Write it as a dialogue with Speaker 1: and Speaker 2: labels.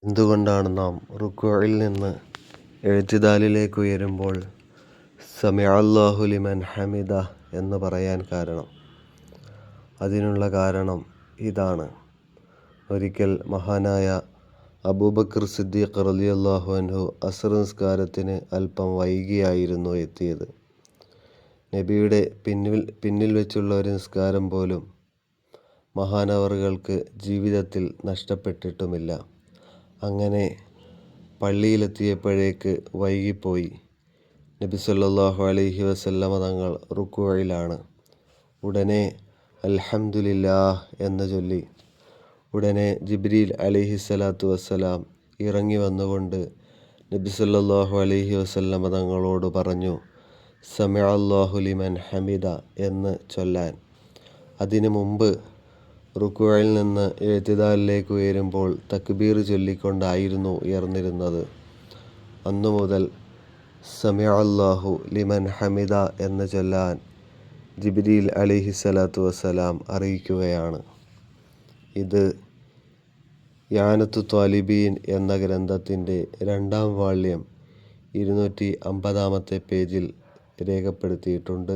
Speaker 1: എന്തുകൊണ്ടാണ് നാം റുക്വയിൽ നിന്ന് എഴുത്തിദാലിലേക്ക് ഉയരുമ്പോൾ സമിഅ അല്ലാഹു ലിമൻ ഹമിദ എന്ന് പറയാൻ കാരണം? അതിനുള്ള കാരണം ഇതാണ്. ഒരിക്കൽ മഹാനായ അബൂബക്കർ സിദ്ദീഖ് റളിയല്ലാഹു അൻഹു അസ്ർ നിസ്കാരത്തിന് അല്പം വൈകിയായിരുന്നു എത്തിയത്. നബിയുടെ പിന്നിൽ വെച്ചുള്ള ഒരു നിസ്കാരം പോലും മഹാനവറുകൾക്ക് ജീവിതത്തിൽ നഷ്ടപ്പെട്ടിട്ടുമില്ല. അങ്ങനെ പള്ളിയിലെത്തിയപ്പോഴേക്ക് വൈകിപ്പോയി. നബി സല്ലല്ലാഹു അലൈഹി വസല്ലമ തങ്ങൾ റുക്വയിലാണ്. ഉടനെ അൽഹംദുലില്ലാഹ് എന്ന് ചൊല്ലി. ഉടനെ ജിബ്രീൽ അലൈഹിസ്സലാത്തു വസ്സലാം ഇറങ്ങി വന്നുകൊണ്ട് നബി സല്ലല്ലാഹു അലൈഹി വസല്ലമ തങ്ങളോട് പറഞ്ഞു, സമിഅ അല്ലാഹു ലിമൻ ഹമിദ എന്ന് ചൊല്ലാൻ. അതിനു മുമ്പ് റുക്വയിൽ നിന്ന് എഴുത്തിദാലിലേക്ക് ഉയരുമ്പോൾ തക്ബീർ ചൊല്ലിക്കൊണ്ടായിരുന്നു ഉയർന്നിരുന്നത്. അന്നു മുതൽ സമിഅ അല്ലാഹു ലിമൻ ഹമിദ എന്ന് ചൊല്ലാൻ ജിബ്രീൽ അലൈഹിസ്സലാത്തു വസ്സലാം അറിയിക്കുകയാണ്. ഇത് ഇആനത്തു ത്വാലിബീൻ എന്ന ഗ്രന്ഥത്തിൻ്റെ 2-ാം വാള്യം 250-ാമത്തെ പേജിൽ രേഖപ്പെടുത്തിയിട്ടുണ്ട്.